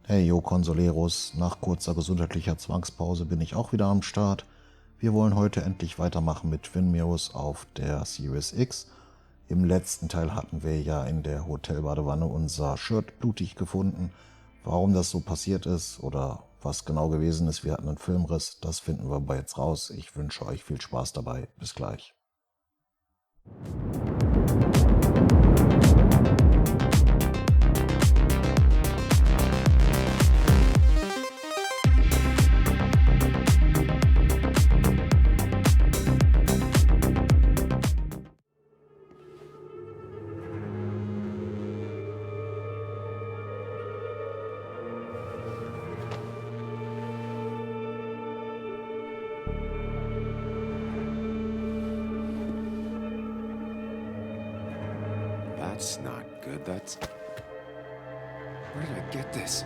Hey, yo, Consoleros, nach kurzer gesundheitlicher Zwangspause bin ich auch wieder am Start. Wir wollen heute endlich weitermachen mit Windmirrors auf der Series X. Im letzten Teil hatten wir ja in der Hotelbadewanne unser Shirt blutig gefunden. Warum das so passiert ist oder was genau gewesen ist, wir hatten einen Filmriss, das finden wir aber jetzt raus. Ich wünsche euch viel Spaß dabei. Bis gleich. That's not good. That's... Where did I get this?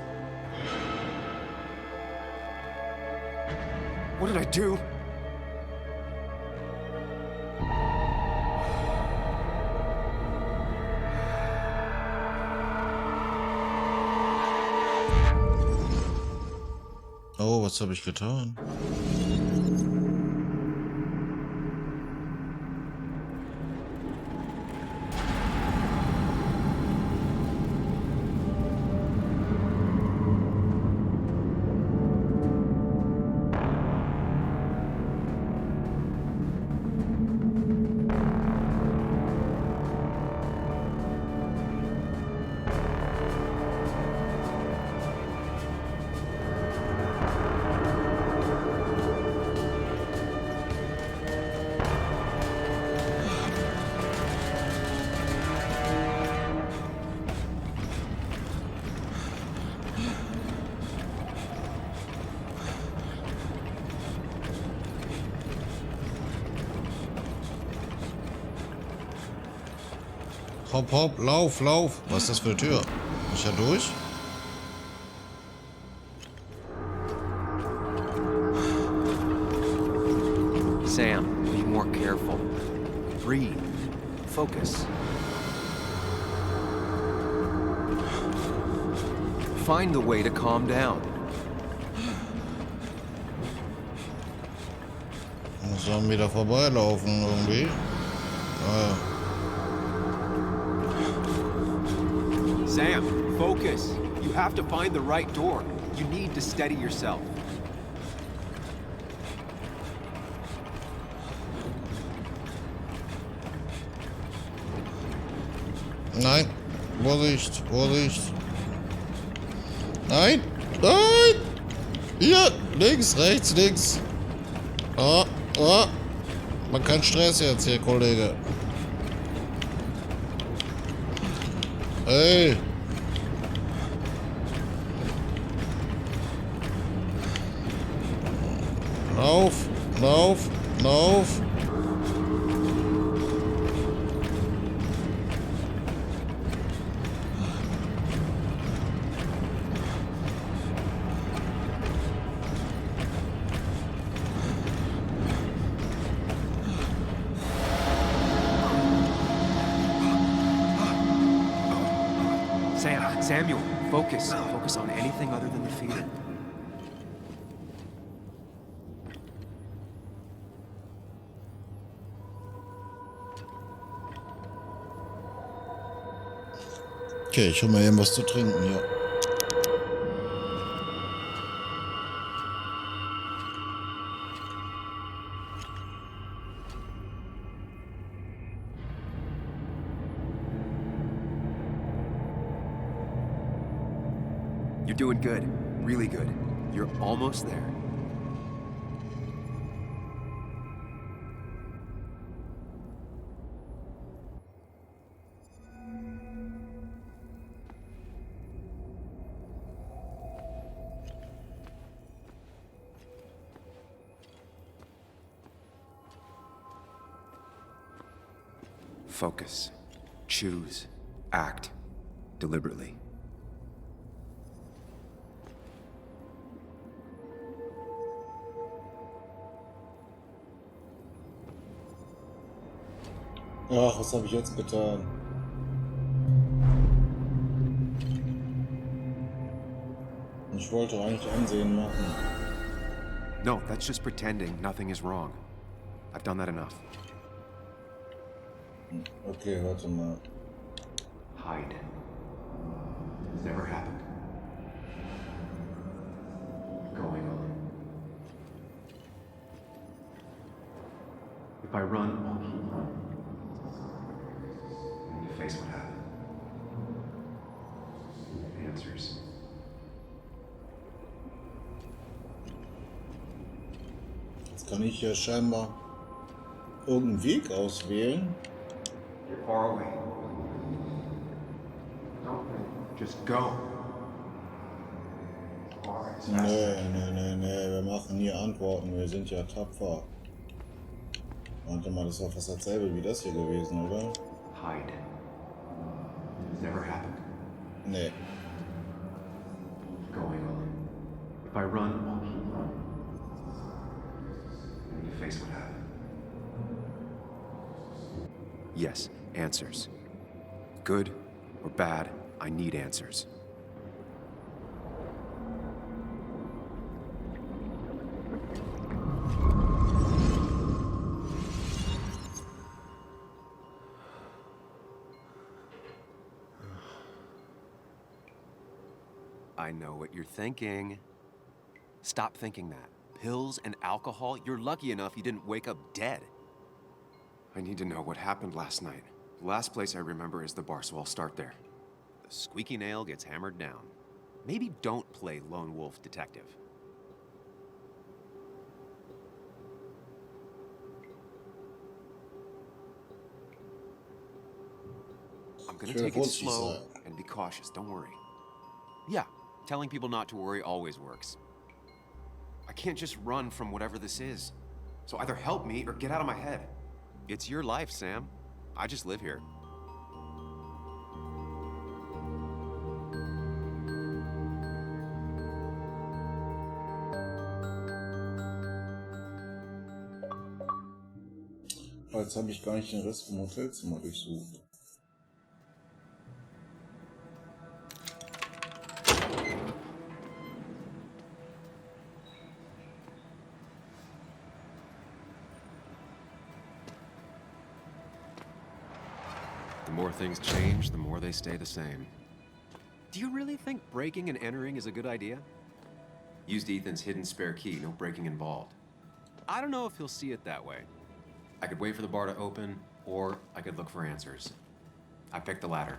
What did I do? Oh, was habe ich getan? Hopp, hopp, lauf, lauf. Was ist das für eine Tür? Muss ich ja durch? Sam, be more careful. Breathe. Focus. Find the way to calm down. Muss dann wieder vorbeilaufen irgendwie. Ah. Sam, focus. You have to find the right door. You need to steady yourself. Nein, Vorsicht, Vorsicht. Nein, nein. Hier, links, rechts, links. Oh, oh. Man kann Stress jetzt hier, Kollege. Hey. Lauf, lauf, lauf. Samuel, focus. Focus on anything other than the fear. Okay, ich hol mal eben was zu trinken hier. You're doing good. Really good. You're almost there. Focus. Choose. Act. Deliberately. Ach, was habe ich jetzt getan? Ich wollte eigentlich Ansehen machen. No, that's just pretending nothing is wrong. I've done that enough. Okay, warte mal. Hide. It's never happened. Going on. If I run, I'll keep running. And you face what happened. Answers. Jetzt kann ich ja scheinbar irgendeinen Weg auswählen. You're far away. Don't think. Just go. Nee, wir machen hier Antworten, wir sind ja tapfer. Warte mal, das war fast dasselbe wie das hier gewesen, oder? Hide. It's never happened. Nee. Going on. If I run, I'll keep running. And you face what happened. Yes, answers. Good or bad, I need answers. I know what you're thinking. Stop thinking that. Pills and alcohol? You're lucky enough you didn't wake up dead. I need to know what happened last night. The last place I remember is the bar, so I'll start there. The squeaky nail gets hammered down. Maybe don't play lone wolf detective. I'm gonna take it slow and be cautious, don't worry. Yeah, telling people not to worry always works. I can't just run from whatever this is. So either help me or get out of my head. It's your life, Sam. I just live here. Jetzt habe ich gar nicht den Rest vom Hotelzimmer durchsucht. The more things change, the more they stay the same. Do you really think breaking and entering is a good idea? Used Ethan's hidden spare key, no breaking involved. I don't know if he'll see it that way. I could wait for the bar to open, or I could look for answers. I picked the latter.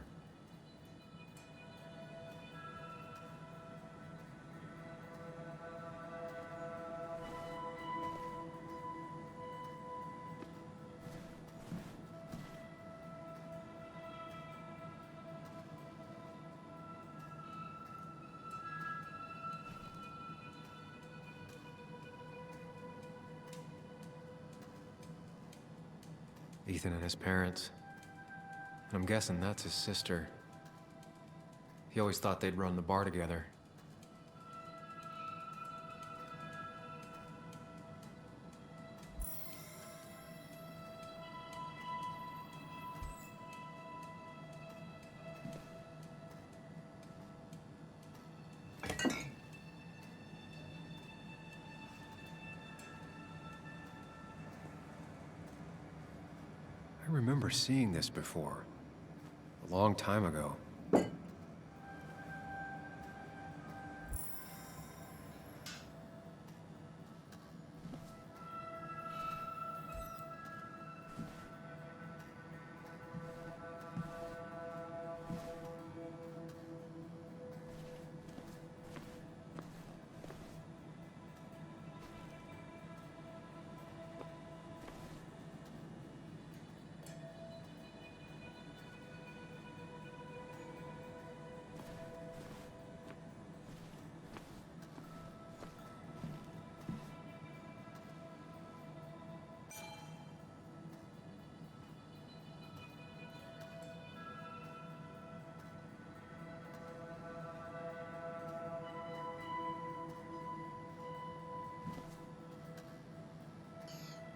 Ethan and his parents. And I'm guessing that's his sister. He always thought they'd run the bar together. I remember seeing this before, a long time ago.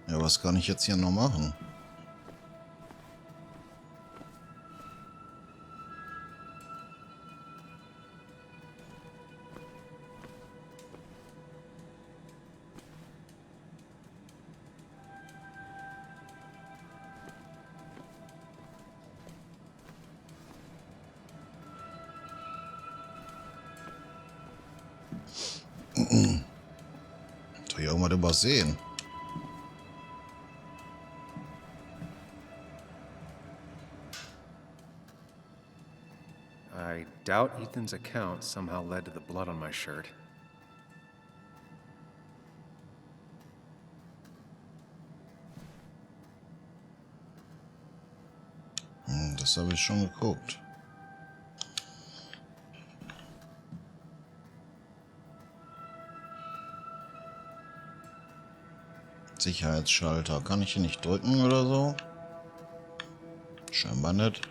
Ja, was kann ich jetzt hier noch machen? Soll ich irgendwas übersehen? I doubt Ethan's account somehow led to the blood on my shirt. Das habe ich schon geguckt. Sicherheitsschalter. Kann ich hier nicht drücken oder so? Scheinbar nicht.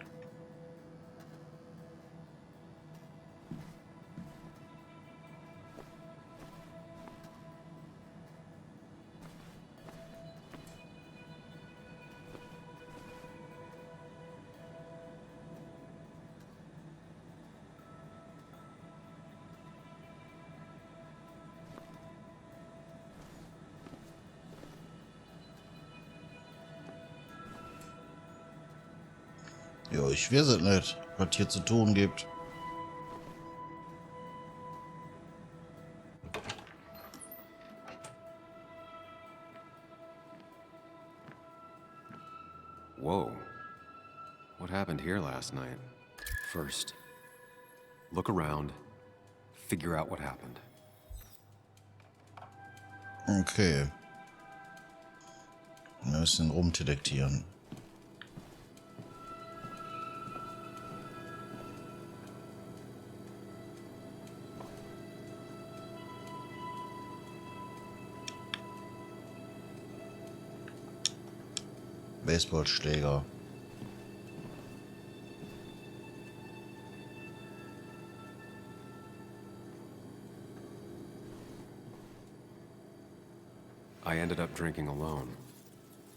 Jo, ich weiß es nicht, was hier zu tun gibt. Whoa. What happened here last night? First, look around, figure out what happened. Okay. Wir müssen rumdetektieren. Baseballschläger. I ended up drinking alone.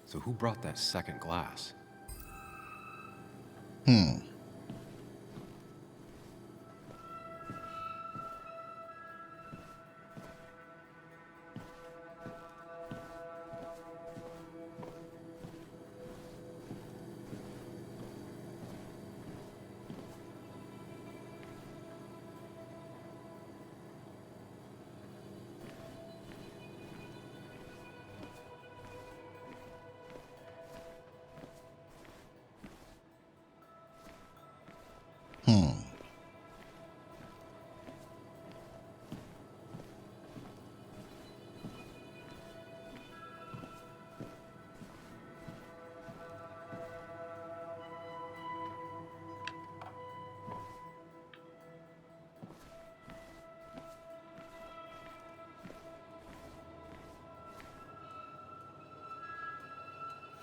So who brought that second glass?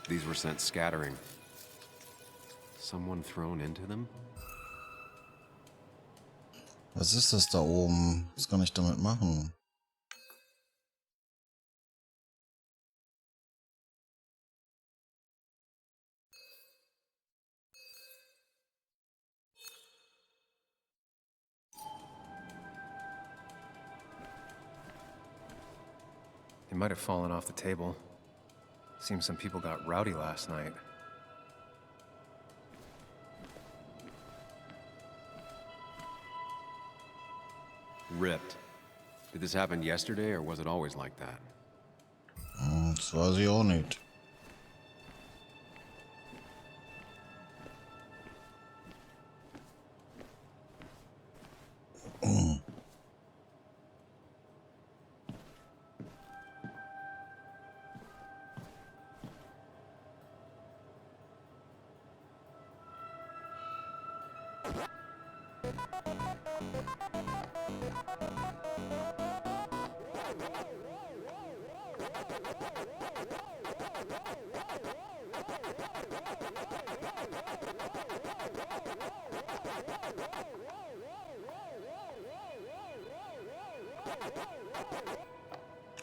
These were sent scattering. Someone thrown into them? Was ist das da oben? Was kann ich damit machen? They might have fallen off the table. Seems some people got rowdy last night. Ripped. Did this happen yesterday, or was it always like that? Das weiß ich auch nicht.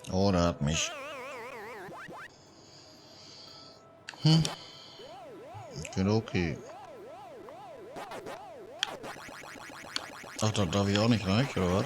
Oh, der hat mich. Okay. Ach, da darf ich auch nicht rein, oder was?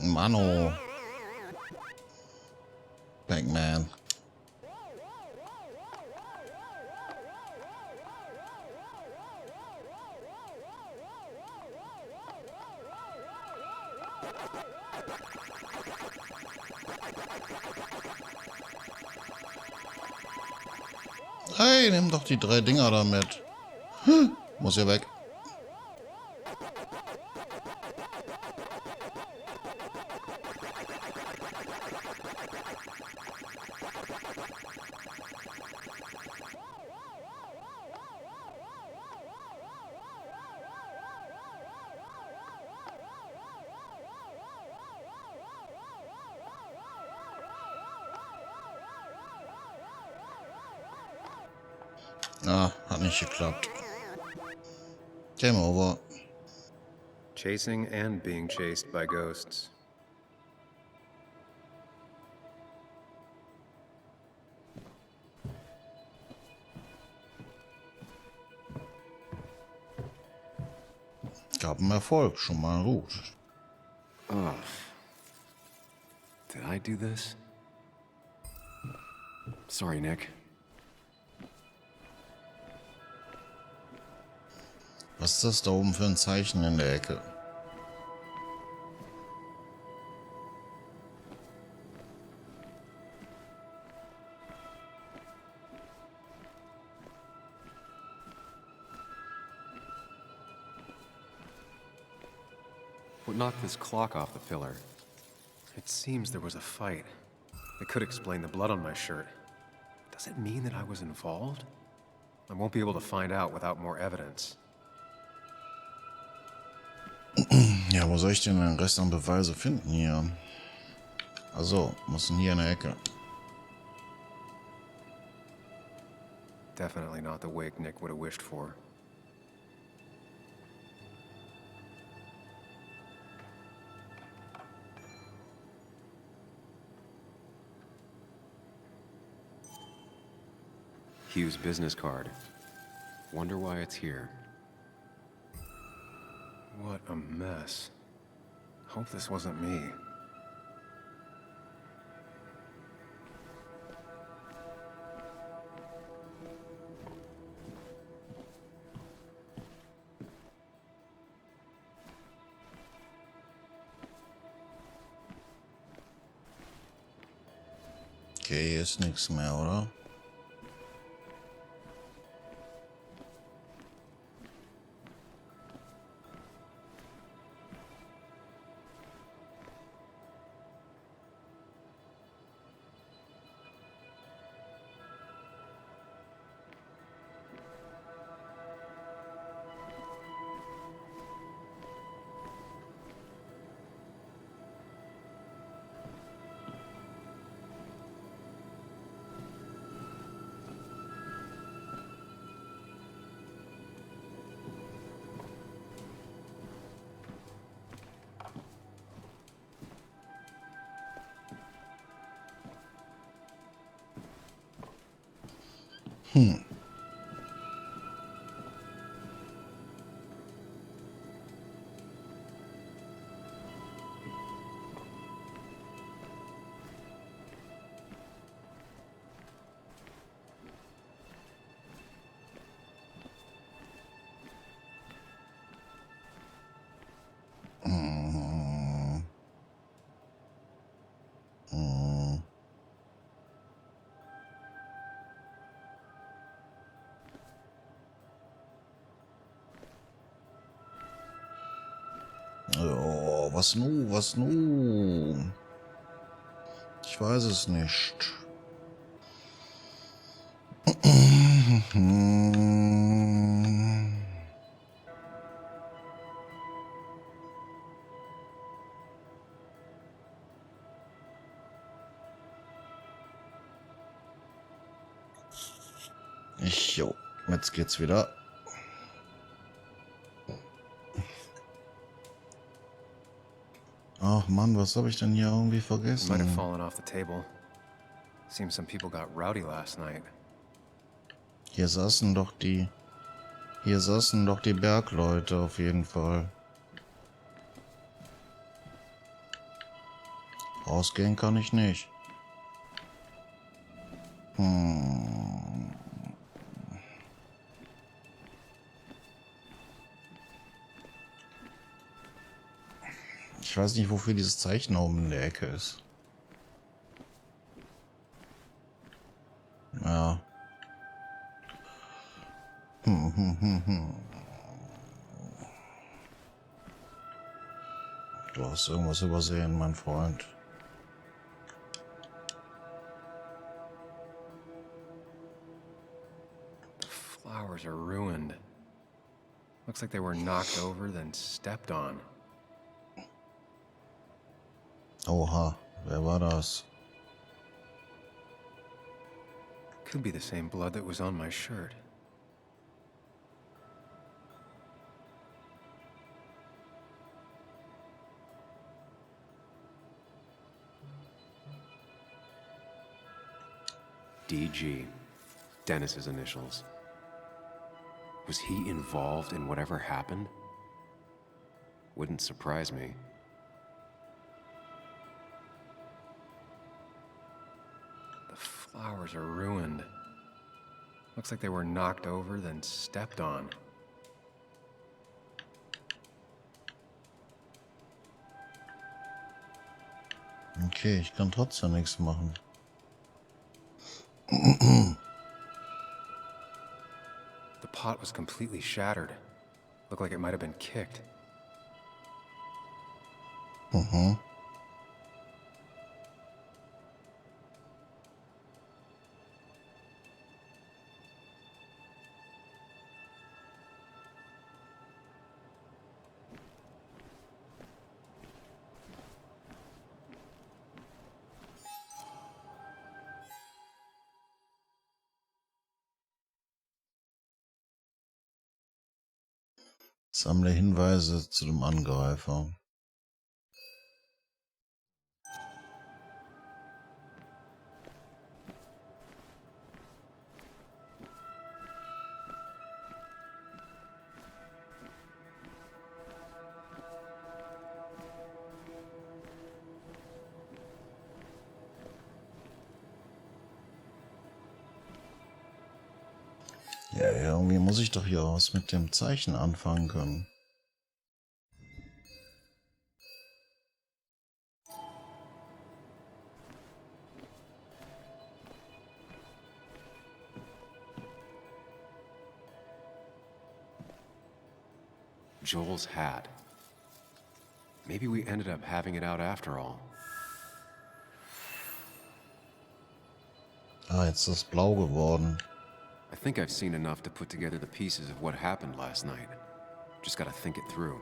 Mano. Bankman. Hey, nimm doch die 3 Dinger da mit. Muss hier weg. Ah, hat nicht geklappt. Game over. Chasing and being chased by ghosts. Gab einen Erfolg, schon mal gut. Oh. Did I do this? Sorry, Nick. Was ist das da oben für ein Zeichen in der Ecke? What knocked this clock off the pillar? It seems there was a fight. It could explain the blood on my shirt. Does it mean that I was involved? I won't be able to find out without more evidence. Ja, wo soll ich denn den Rest an Beweise finden hier? Also, muss hier in der Ecke. Definitely not the wake Nick would have wished for. Hugh's business card. Wonder why it's here. What a mess. Hope this wasn't me. Okay, hier ist nichts mehr, oder? Oh, was nu? Was nu? Ich weiß es nicht. Jo, jetzt geht's wieder. Ach Mann, was habe ich denn hier irgendwie Might have vergessen? fallen off the table. Seems some people got rowdy last night. Hier saßen doch die Bergleute auf jeden Fall. Rausgehen kann ich nicht. Hm. Ich weiß nicht, wofür dieses Zeichen da oben in der Ecke ist. Ja. Du hast irgendwas übersehen, mein Freund. The flowers are ruined. Looks like they were knocked over, then stepped on. Oha, wer war das? Could be the same blood that was on my shirt. DG. Dennis's initials. Was he involved in whatever happened? Wouldn't surprise me. The flowers are ruined. Looks like they were knocked over, then stepped on. Okay, ich kann trotzdem nichts machen. The pot was completely shattered. Looked like it might have been kicked. Mhm. Sammle Hinweise zu dem Angreifer. Ja, irgendwie muss ich doch hier was mit dem Zeichen anfangen können. Joel's hat. Maybe we ended up having it out after all. Ah, jetzt ist es blau geworden. I think I've seen enough to put together the pieces of what happened last night. Just gotta think it through.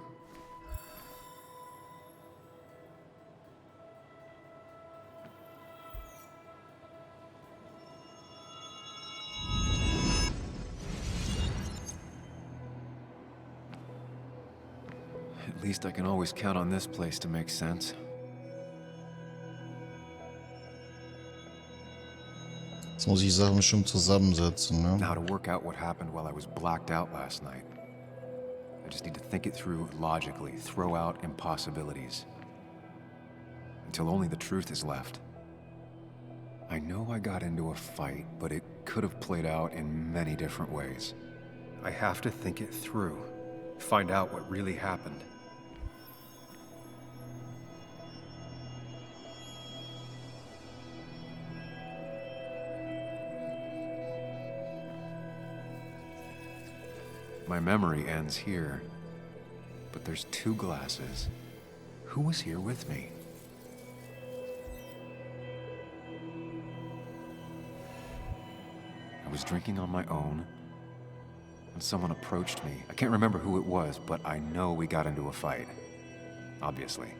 At least I can always count on this place to make sense. Jetzt muss ich Sachen bestimmt zusammensetzen, ne? Now to work out what happened while I was blacked out last night. I just need to think it through logically, throw out impossibilities. Until only the truth is left. I know I got into a fight, but it could have played out in many different ways. I have to think it through, find out what really happened. My memory ends here, but there's two glasses. Who was here with me? I was drinking on my own, and someone approached me. I can't remember who it was, but I know we got into a fight. Obviously.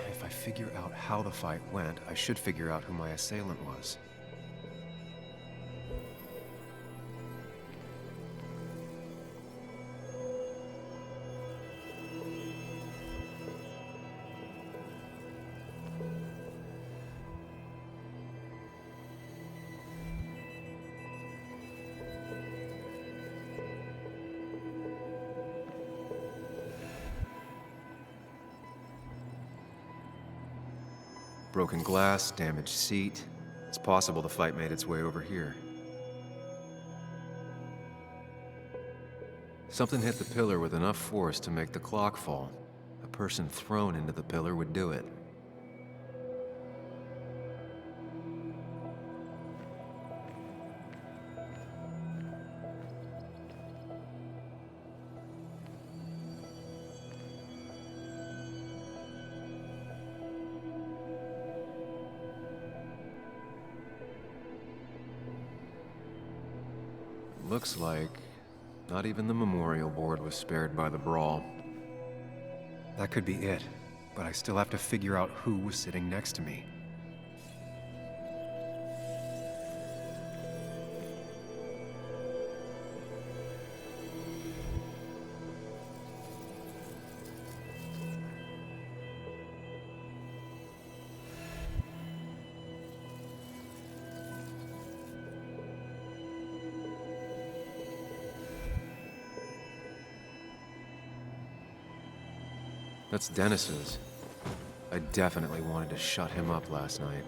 If I figure out how the fight went, I should figure out who my assailant was. Broken glass, damaged seat. It's possible the fight made its way over here. Something hit the pillar with enough force to make the clock fall. A person thrown into the pillar would do it. Looks like not even the memorial board was spared by the brawl. That could be it, but I still have to figure out who was sitting next to me. That's Dennis's. I definitely wanted to shut him up last night.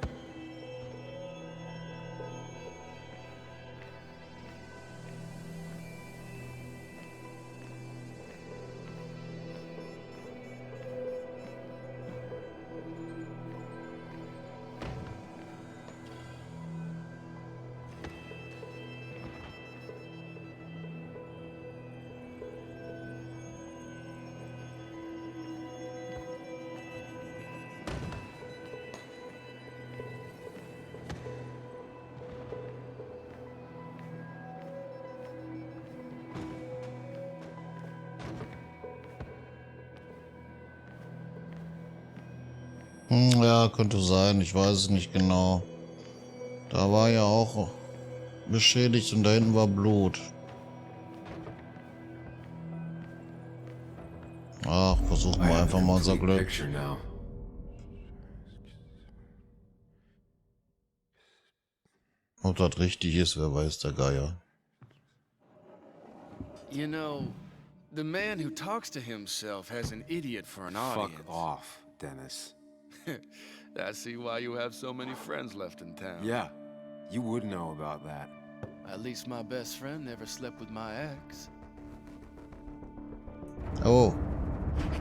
Ja, könnte sein. Ich weiß es nicht genau. Da war ja auch beschädigt und da hinten war Blut. Ach, versuchen wir einfach mal unser Glück. Ob das richtig ist, wer weiß der Geier. You know, the man who talks to himself has an idiot for an audience. Fuck off, Dennis. I see why you have so many friends left in town. Yeah, you would know about that. At least my best friend never slept with my ex. Oh.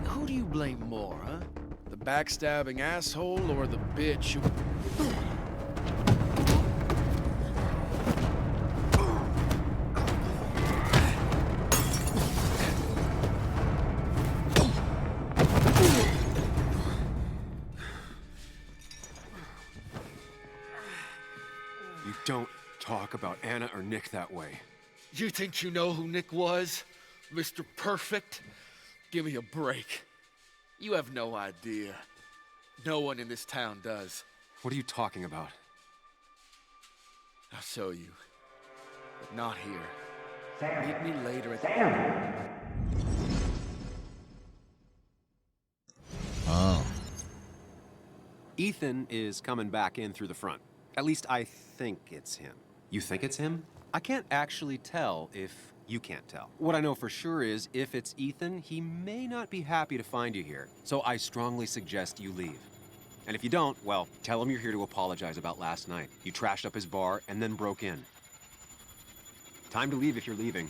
Who do you blame more, huh? The backstabbing asshole or the bitch who... You don't talk about Anna or Nick that way. You think you know who Nick was? Mr. Perfect? Give me a break. You have no idea. No one in this town does. What are you talking about? I'll show you. But not here. Meet me later at the... Ah. Ethan is coming back in through the front. At least I think it's him. You think it's him? I can't actually tell if you can't tell. What I know for sure is if it's Ethan, he may not be happy to find you here. So I strongly suggest you leave. And if you don't, well, tell him you're here to apologize about last night. You trashed up his bar and then broke in. Time to leave if you're leaving.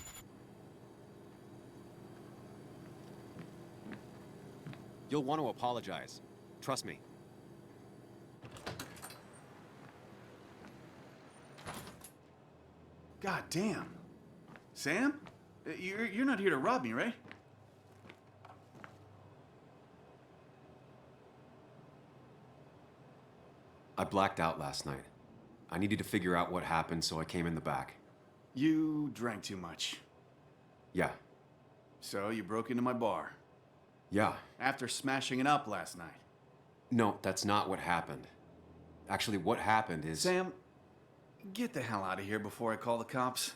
You'll want to apologize. Trust me. God damn. Sam? You're not here to rob me, right? I blacked out last night. I needed to figure out what happened, so I came in the back. You drank too much. Yeah. So you broke into my bar. Yeah. After smashing it up last night. No, that's not what happened. Actually, what happened is... Sam, get the hell out of here before I call the cops.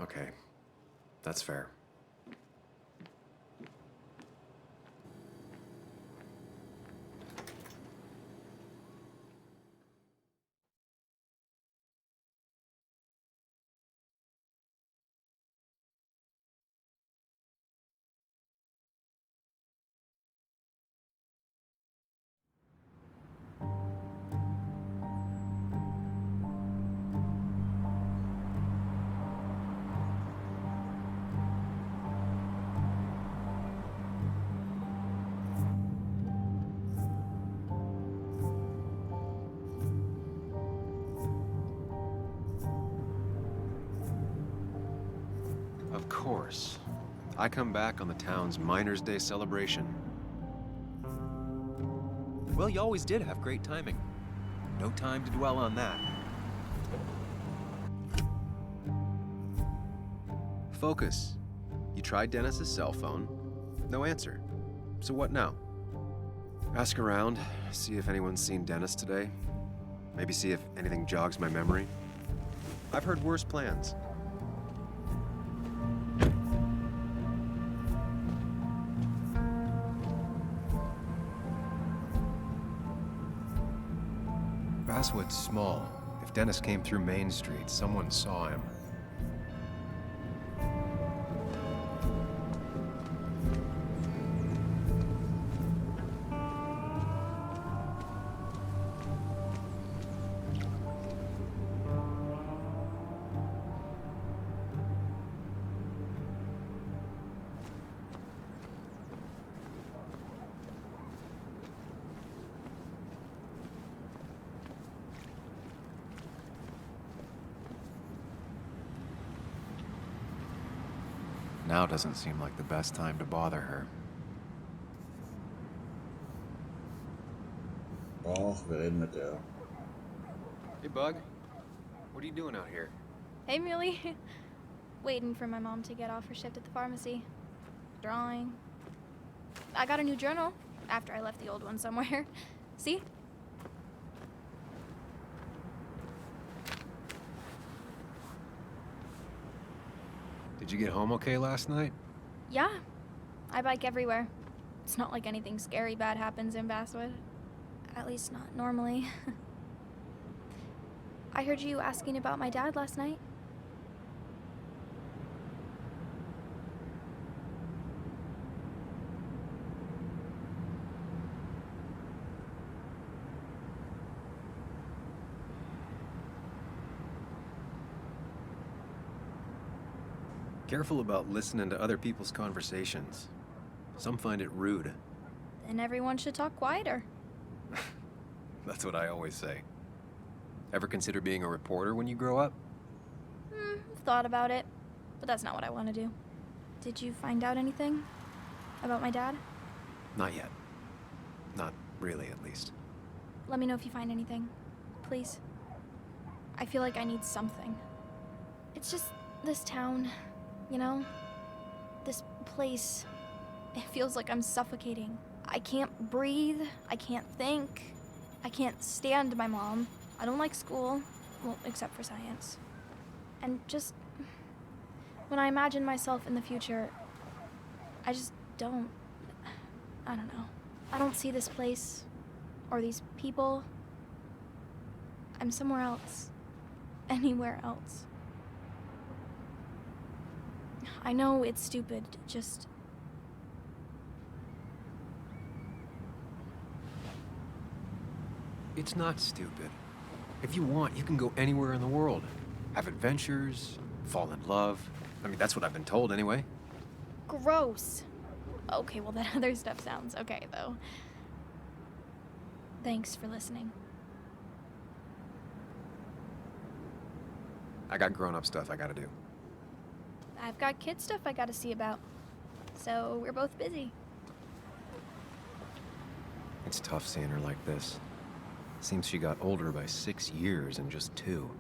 Okay. That's fair. Of course. I come back on the town's Miners' Day celebration. Well, you always did have great timing. No time to dwell on that. Focus. You tried Dennis's cell phone. No answer. So what now? Ask around, see if anyone's seen Dennis today. Maybe see if anything jogs my memory. I've heard worse plans. Basswood's small. If Dennis came through Main Street, someone saw him. Now doesn't seem like the best time to bother her. Och, wir reden mit der. Hey, Bug. What are you doing out here? Hey, Muley. Waiting for my mom to get off her shift at the pharmacy. Drawing. I got a new journal after I left the old one somewhere. See? Did you get home okay last night? Yeah. I bike everywhere. It's not like anything scary bad happens in Basswood. At least not normally. I heard you asking about my dad last night. Careful about listening to other people's conversations. Some find it rude. Then everyone should talk quieter. That's what I always say. Ever consider being a reporter when you grow up? I've thought about it, but that's not what I want to do. Did you find out anything about my dad? Not yet. Not really, at least. Let me know if you find anything, please. I feel like I need something. It's just this town, you know? This place. It feels like I'm suffocating. I can't breathe. I can't think. I can't stand my mom. I don't like school. Well, except for science. And just... when I imagine myself in the future, I just don't... I don't know. I don't see this place. Or these people. I'm somewhere else. Anywhere else. I know it's stupid, just... It's not stupid. If you want, you can go anywhere in the world. Have adventures, fall in love. I mean, that's what I've been told anyway. Gross. Okay, well, that other stuff sounds okay, though. Thanks for listening. I got grown-up stuff I gotta do. I've got kid stuff I gotta see about. So we're both busy. It's tough seeing her like this. Seems she got older by 6 years in just 2.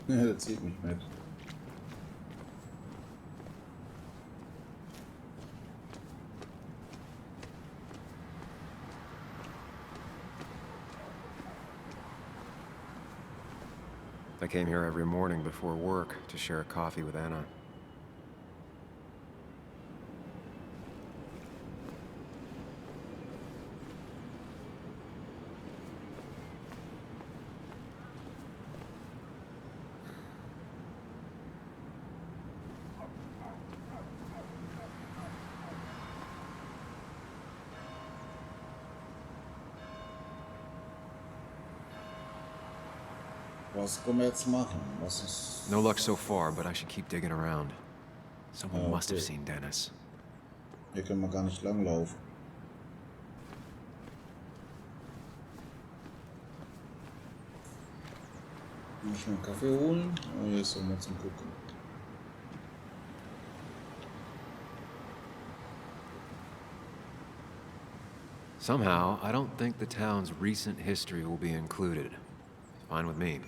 Ja, der zieht mich mit. I came here every morning before work to share a coffee with Anna. Was können wir jetzt machen? Was ist... No luck so far, but I should keep digging around. Someone must have Okay. seen Dennis. Hier können wir gar nicht langlaufen. Mal schnell einen Kaffee holen. Oh, hier ist auch mal zum Gucken. Somehow, I don't think the town's recent history will be included. Fine with me.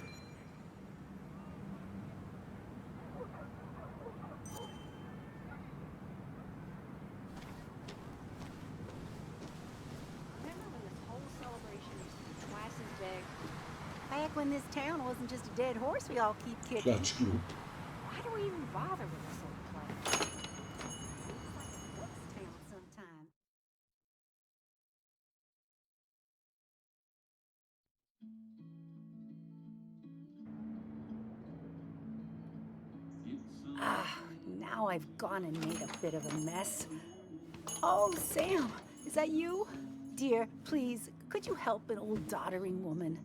Remember when this whole celebration used to be twice as big? Back when this town wasn't just a dead horse we all keep kicking. Klatschklo. Why do we even bother with this old place? It's like a ghost town sometimes. Ah, now I've gone and made a bit of a mess. Oh, Sam, is that you? Dear, please, could you help an old doddering woman?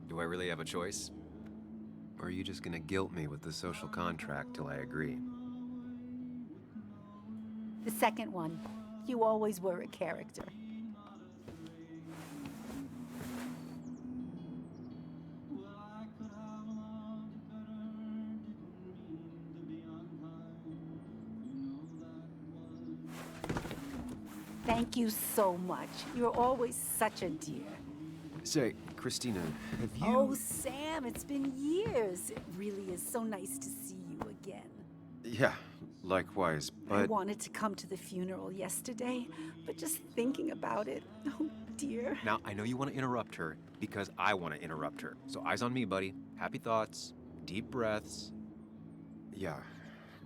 Do I really have a choice? Or are you just gonna guilt me with the social contract till I agree? The second one. You always were a character. Thank you so much. You're always such a dear. Say, Christina, have you... Oh, Sam, it's been years. It really is so nice to see you again. Yeah, likewise, I but... wanted to come to the funeral yesterday, but just thinking about it, oh dear. Now, I know you want to interrupt her because I want to interrupt her. So eyes on me, buddy. Happy thoughts, deep breaths. Yeah,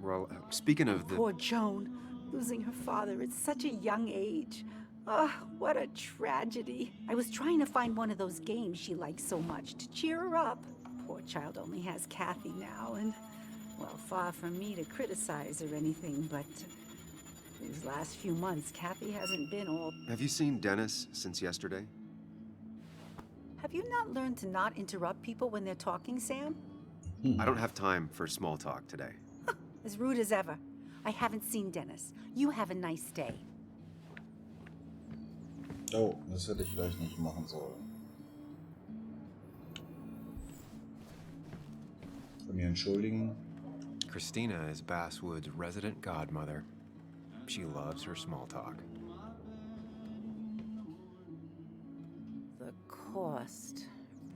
well, speaking of the... Poor Joan, losing her father at such a young age. Ah, what a tragedy. I was trying to find one of those games she likes so much to cheer her up. Poor child only has Kathy now, and, well, far from me to criticize or anything, but these last few months, Kathy hasn't been all... Have you seen Dennis since yesterday? Have you not learned to not interrupt people when they're talking, Sam? I don't have time for small talk today. As rude as ever. I haven't seen Dennis. You have a nice day. Oh, das hätte ich vielleicht nicht machen sollen. Kann mich entschuldigen. Christina is Basswood's resident godmother. She loves her small talk. The cost.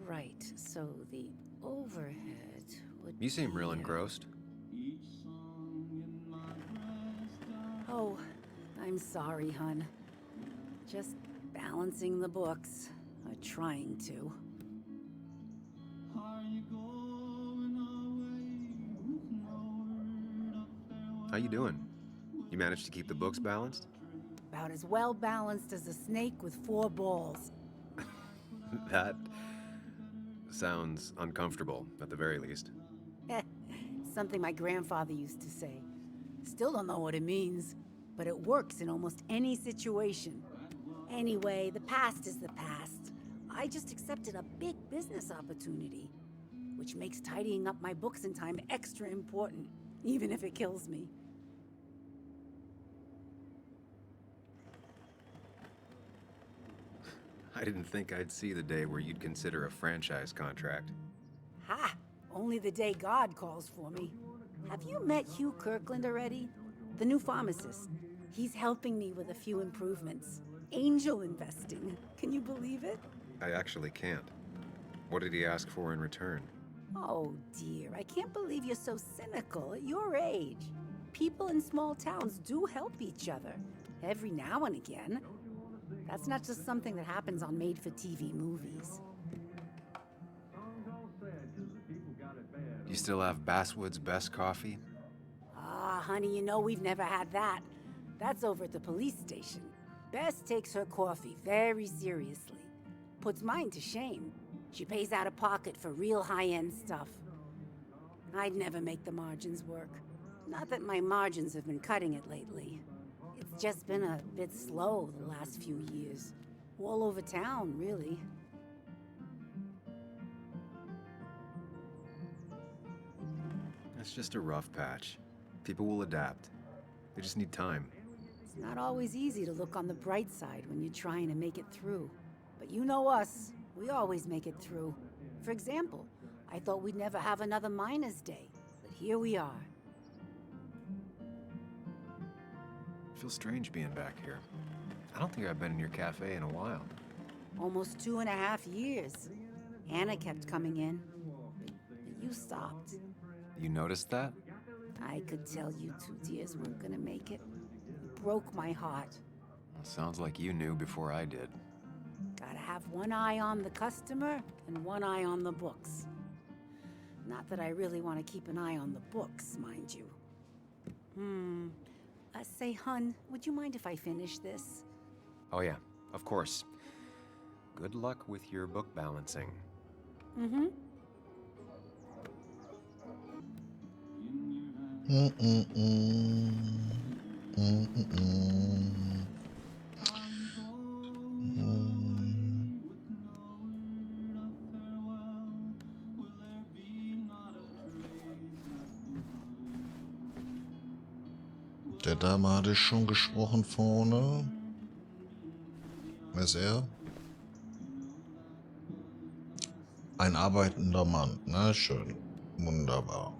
Right, so the overhead would You seem be, real engrossed. Oh, I'm sorry, hun. Just balancing the books. Trying to. How you doing? You managed to keep the books balanced? About as well balanced as a snake with 4 balls. That sounds uncomfortable, at the very least. Something my grandfather used to say. Still don't know what it means, but it works in almost any situation. Anyway, the past is the past. I just accepted a big business opportunity, which makes tidying up my books in time extra important, even if it kills me. I didn't think I'd see the day where you'd consider a franchise contract. Ha! Only the day God calls for me. Have you met Hugh Kirkland already? The new pharmacist. He's helping me with a few improvements. Angel investing. Can you believe it? I actually can't. What did he ask for in return? Oh dear, I can't believe you're so cynical at your age. People in small towns do help each other, every now and again. That's not just something that happens on made-for-TV movies. You still have Basswood's best coffee? Ah, honey, you know we've never had that. That's over at the police station. Bess takes her coffee very seriously. Puts mine to shame. She pays out of pocket for real high-end stuff. I'd never make the margins work. Not that my margins have been cutting it lately. It's just been a bit slow the last few years. All over town, really. It's just a rough patch. People will adapt. They just need time. It's not always easy to look on the bright side when you're trying to make it through. But you know us, we always make it through. For example, I thought we'd never have another Miners' Day, but here we are. It feels strange being back here. I don't think I've been in your cafe in a while. Almost 2.5 years. Anna kept coming in, but you stopped. You noticed that? I could tell you 2 dears weren't gonna make it. It broke my heart. Well, sounds like you knew before I did. Gotta have one eye on the customer and one eye on the books. Not that I really want to keep an eye on the books, mind you. Say, hun, would you mind if I finish this? Oh yeah, of course. Good luck with your book balancing. Mm-hmm. Der Dame hatte ich schon gesprochen vorne. Wer ist er? Ein arbeitender Mann. Na schön. Wunderbar.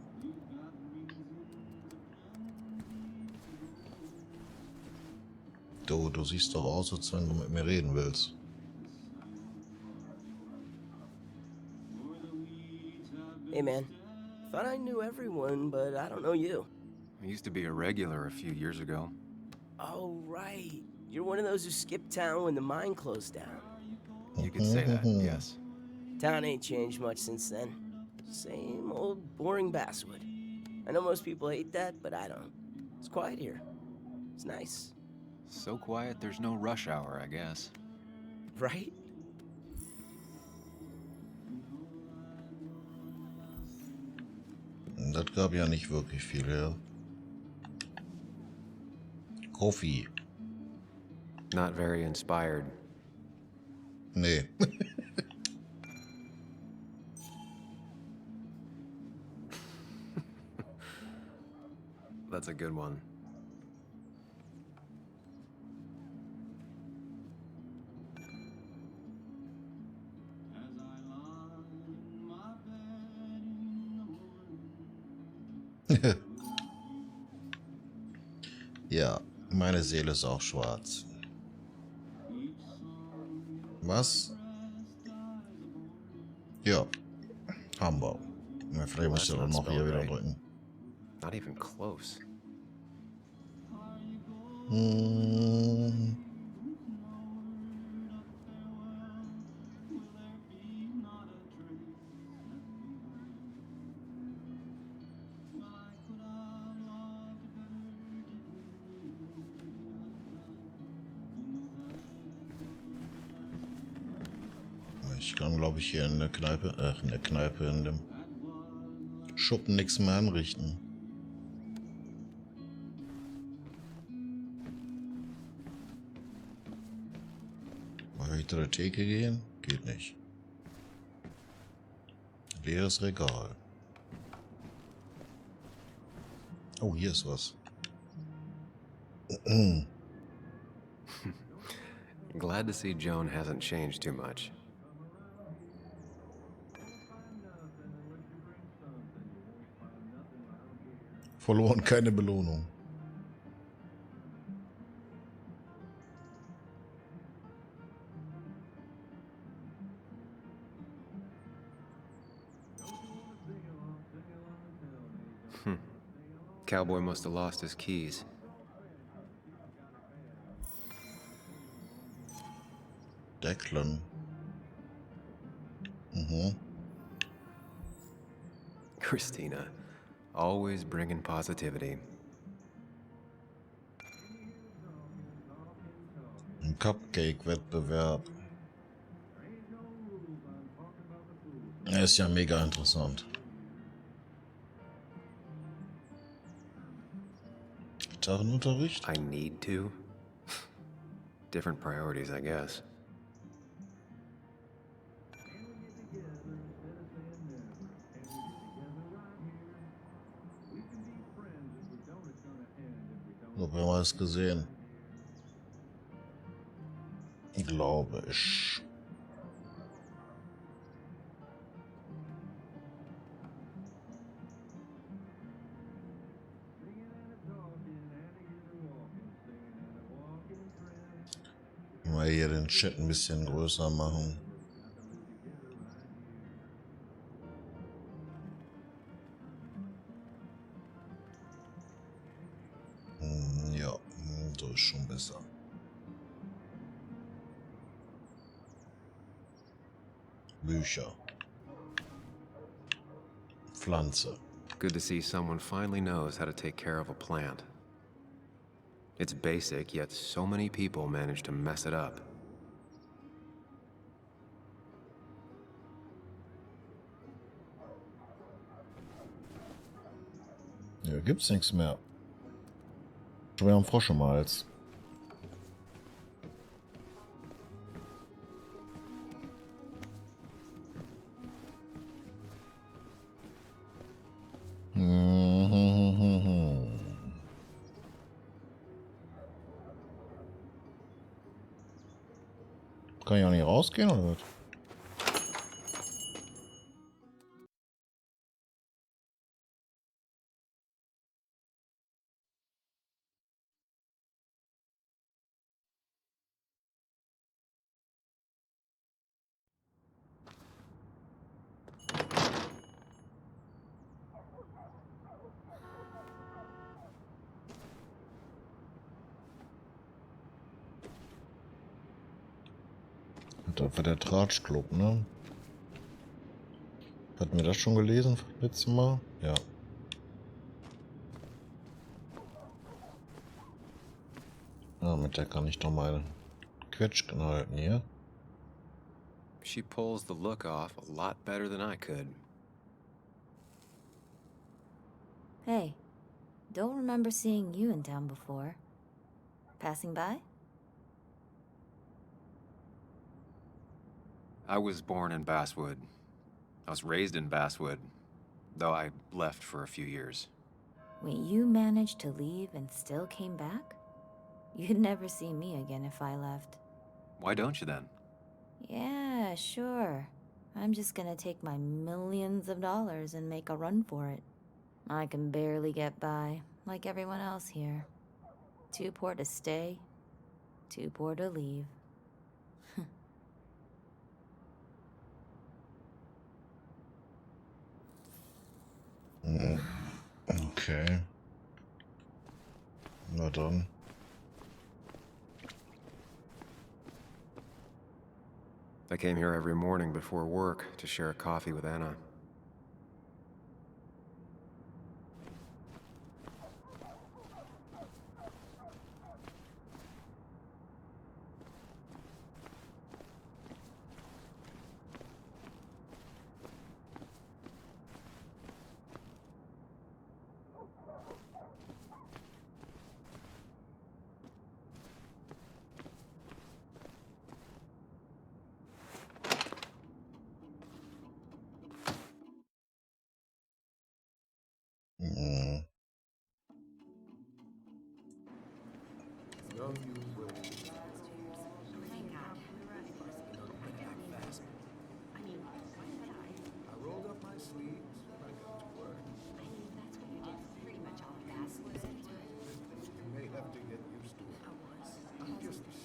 Du siehst doch aus, als wenn du mit mir reden willst. Hey man, thought I knew everyone, but I don't know you. I used to be a regular a few years ago. Oh right, you're one of those who skipped town when the mine closed down. You could say that, yes. Town ain't changed much since then. Same old boring basswood. I know most people hate that, but I don't. It's quiet here. It's nice. So quiet there's no rush hour, I guess. Right? Das gab ja nicht wirklich viel her. Coffee. Not very inspired. Nee. That's a good one. Ja, meine Seele ist auch schwarz. Was? Ja, haben wir. Ja, vielleicht muss ich Well, doch that's noch not hier spelled wieder right. drücken. Not even close. Ich kann, glaube ich, hier in der Kneipe, in dem Schuppen nichts mehr anrichten. Mal hinter der Theke gehen? Geht nicht. Leeres Regal. Oh, hier ist was. Glad to see Joan hasn't changed too much. Verloren, keine Belohnung. Cowboy must have lost his keys. Declan. Christina, always bringing positivity. Ein Cupcake-Wettbewerb. Er ist ja mega interessant. Gitarrenunterricht? I need to? Different priorities, I guess. So, wir haben es gesehen. Glaube ich. Mal hier den Chat ein bisschen größer machen. Ja, so ist schon besser. Bücher. Pflanze. Good to see someone finally knows how to take care of a plant. It's basic, yet so many people manage to mess it up. Ja, gibt's nichts mehr. Schon wieder ein Frosch im Hals. Kann ich auch nicht rausgehen oder was? Das war der Tratschclub, ne? Hatten wir das schon gelesen letztes Mal? Ja. Ah, mit der kann ich doch mal Quetschgen halten hier. She pulls the look off a lot better than I could. Hey, don't remember seeing you in town before. Passing by? I was born in Basswood. I was raised in Basswood, though I left for a few years. Wait, you managed to leave and still came back? You'd never see me again if I left. Why don't you then? Yeah, sure. I'm just gonna take my millions of dollars and make a run for it. I can barely get by, like everyone else here. Too poor to stay, too poor to leave. Okay. Na dann. I came here every morning before work to share a coffee with Anna.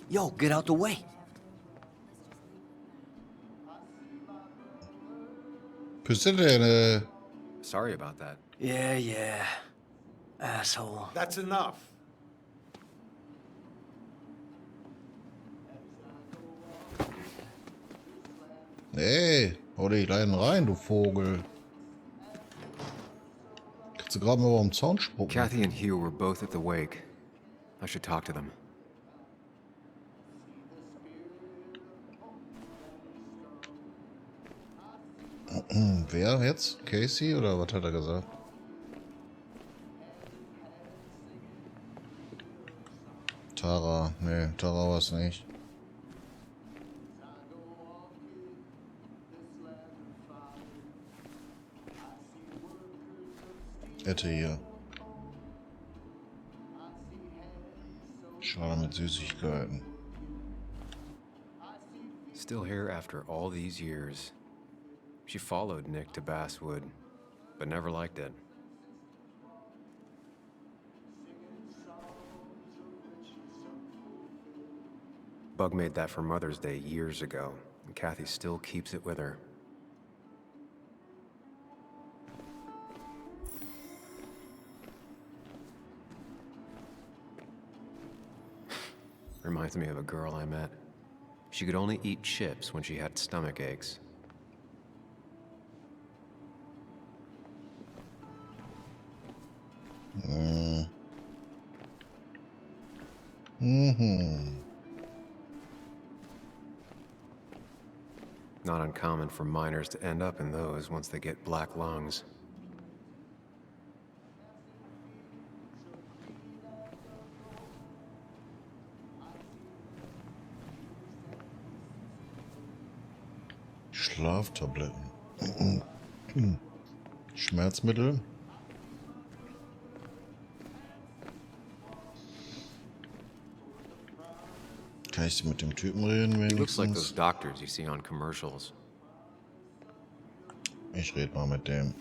Yo, get out the way. Küsse deine. Sorry about that. Yeah. Asshole. That's enough. Ey, hau dich gleich rein, du Vogel. Kannst du gerade mal über den Zaun spucken? Kathy and Hugh were both at the wake. I should talk to them. Wer jetzt? Casey oder was hat er gesagt? Tara. Nee, Tara war es nicht. Hätte hier. Schade mit Süßigkeiten. Still here after all these years. She followed Nick to Basswood, but never liked it. Bug made that for Mother's Day years ago, and Kathy still keeps it with her. Reminds me of a girl I met. She could only eat chips when she had stomach aches. Not uncommon for miners to end up in those once they get black lungs. Schlaftabletten. Schmerzmittel. Kann ich mit dem Typen reden Looks like those wenigstens? doctors you see on commercials. Ich rede mal mit dem.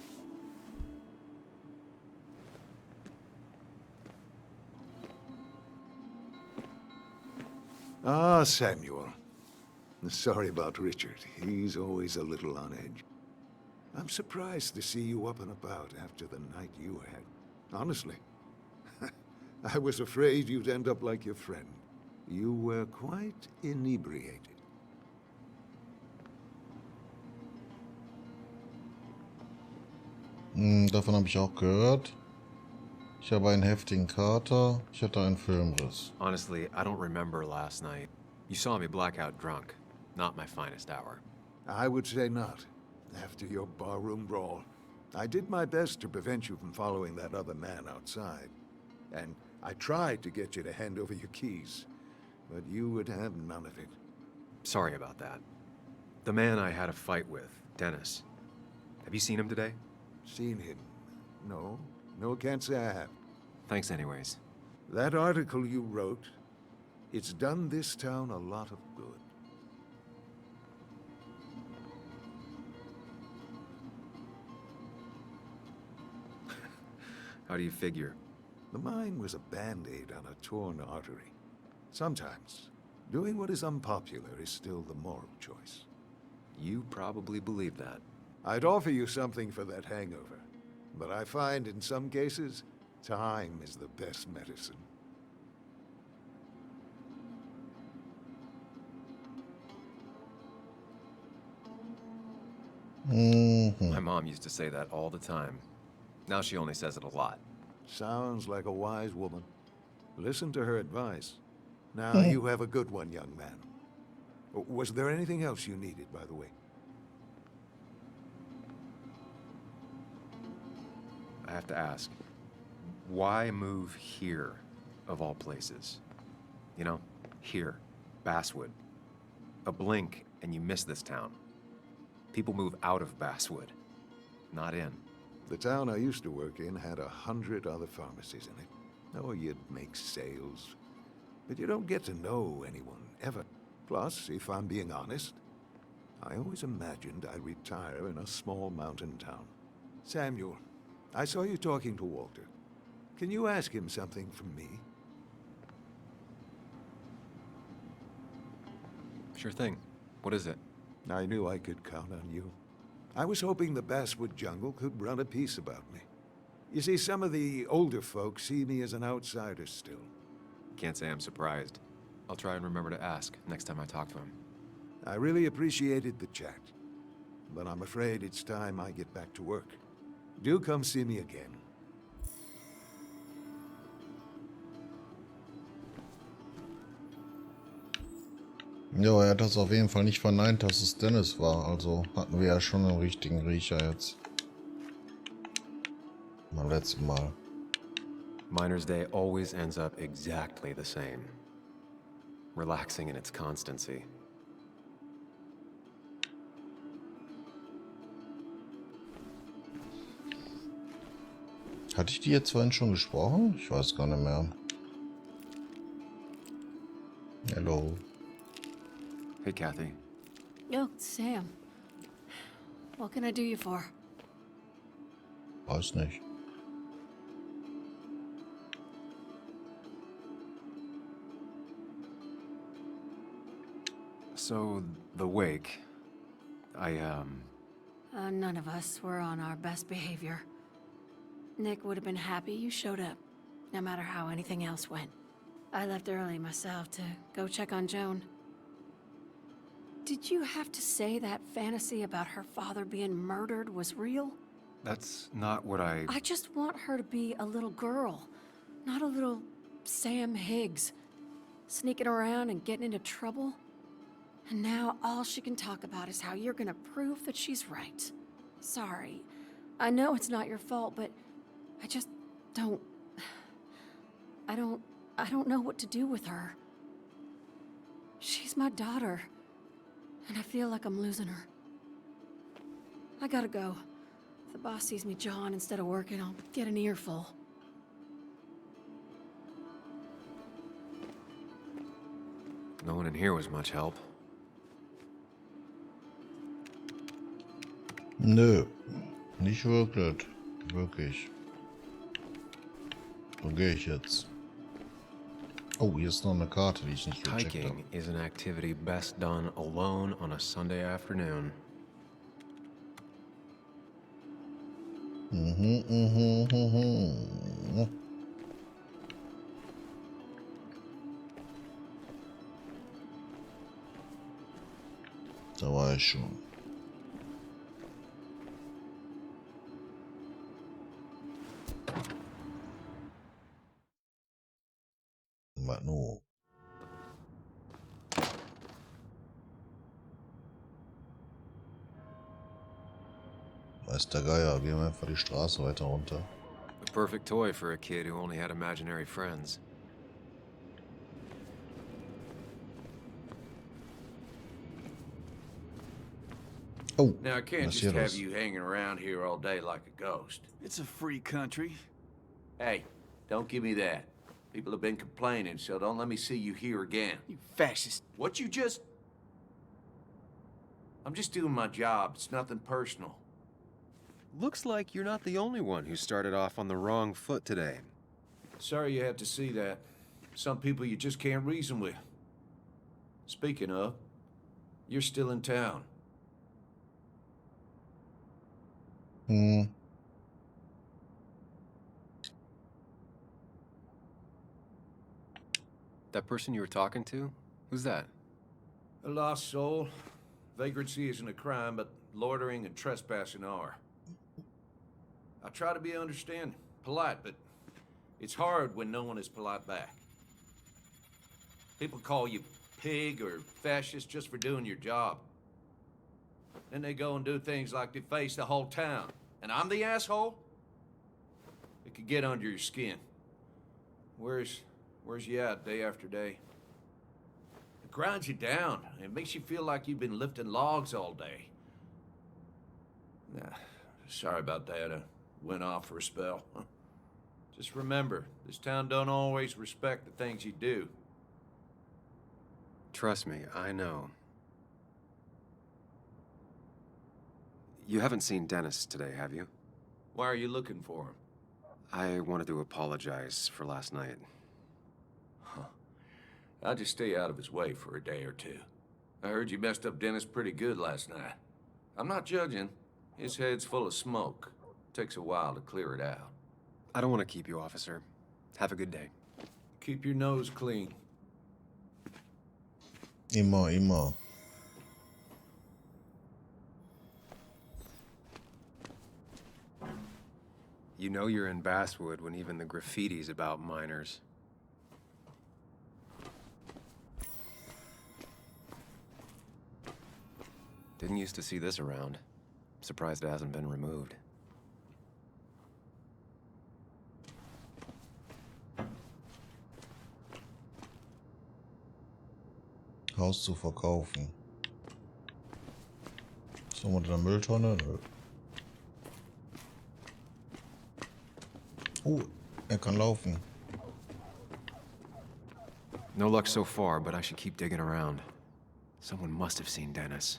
Ah, Samuel. Sorry about Richard. He's always a little on edge. I'm surprised to see you up and about after the night you had. Honestly. I was afraid you'd end up like your friend. You were quite inebriated. Davon habe ich auch gehört. Ich habe einen heftigen Kater. Ich hatte einen Filmriss. Honestly, I don't remember last night. You saw me blackout drunk. Not my finest hour. I would say not. After your barroom brawl. I did my best to prevent you from following that other man outside. And I tried to get you to hand over your keys. But you would have none of it. Sorry about that. The man I had a fight with, Dennis. Have you seen him today? Seen him? No. No, can't say I have. Thanks anyways. That article you wrote, it's done this town a lot of good. How do you figure? The mine was a band-aid on a torn artery. Sometimes, doing what is unpopular is still the moral choice. You probably believe that. I'd offer you something for that hangover, but I find in some cases, time is the best medicine. My mom used to say that all the time. Now she only says it a lot. Sounds like a wise woman. Listen to her advice. Now you have a good one, young man. Was there anything else you needed, by the way? I have to ask, why move here, of all places? You know, here, Basswood. A blink and you miss this town. People move out of Basswood, not in. The town I used to work in had 100 other pharmacies in it. Oh, you'd make sales. But you don't get to know anyone, ever. Plus, if I'm being honest, I always imagined I'd retire in a small mountain town. Samuel, I saw you talking to Walter. Can you ask him something from me? Sure thing. What is it? I knew I could count on you. I was hoping the Basswood jungle could run a piece about me. You see, some of the older folks see me as an outsider still. Can't say I'm surprised. I'll try and remember to ask next time I talk to him. I really appreciated the chat, but I'm afraid it's time I get back to work. Do come see me again. Ja, er hat das auf jeden Fall nicht verneint, dass es Dennis war. Also hatten wir ja schon einen richtigen Riecher jetzt. Mal letztes Mal. Miner's Day always ends up exactly the same. Relaxing in its constancy. Hatte ich die jetzt vorhin schon gesprochen? Ich weiß gar nicht mehr. Hello. Hey, Kathy. Oh, Sam. What can I do you for? Weiß nicht. So, the wake. None of us were on our best behavior. Nick would have been happy you showed up, no matter how anything else went. I left early myself to go check on Joan. Did you have to say that fantasy about her father being murdered was real? That's not what I just want her to be a little girl, not a little Sam Higgs, sneaking around and getting into trouble. And now all she can talk about is how you're gonna prove that she's right. Sorry. I know it's not your fault, but I just don't... I don't know what to do with her. She's my daughter, and I feel like I'm losing her. I gotta go. If the boss sees me jawing instead of working, I'll get an earful. No one in here was much help. Nö, nicht wirklich. Wirklich. Wo gehe ich jetzt? Oh, hier ist noch eine Karte, die ich nicht gecheckt habe. Hiking is an activity best done alone on a Sunday afternoon. Da war ich schon. Was nun? Weiß der Geier, gehen wir einfach die Straße weiter runter. The perfect toy for a kid who only had imaginary friends. Oh, Now, I can't was just hier have los? you hanging around here all day like a ghost. It's a free country. Hey, don't give me that. People have been complaining, so don't let me see you here again. You fascist. What you just... I'm just doing my job. It's nothing personal. Looks like you're not the only one who started off on the wrong foot today. Sorry you had to see that. Some people you just can't reason with. Speaking of, you're still in town. That person you were talking to? Who's that? A lost soul. Vagrancy isn't a crime, but loitering and trespassing are. I try to be understanding, polite, but it's hard when no one is polite back. People call you pig or fascist just for doing your job. Then they go and do things like deface the whole town. And I'm the asshole? It could get under your skin. Where's you at day after day? It grinds you down. It makes you feel like you've been lifting logs all day. Nah, sorry about that. I went off for a spell. Just remember, this town don't always respect the things you do. Trust me, I know. You haven't seen Dennis today, have you? Why are you looking for him? I wanted to apologize for last night. I'll just stay out of his way for a day or two. I heard you messed up Dennis pretty good last night. I'm not judging. His head's full of smoke. Takes a while to clear it out. I don't want to keep you, officer. Have a good day. Keep your nose clean. Immer. You know you're in Basswood when even the graffiti's about minors. Didn't used to see this around. Surprised it hasn't been removed. Haus zu verkaufen. Ist noch unter der Mülltonne? Nö. Oh, er kann laufen. No luck so far, but I should keep digging around. Someone must have seen Dennis.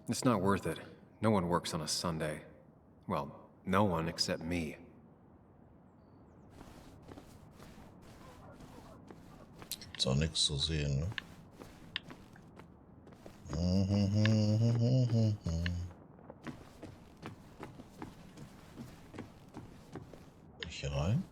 It's not worth it. No one works on a Sunday. Well, no one except me. Gibt's auch nichts zu sehen, ne? Hier rein.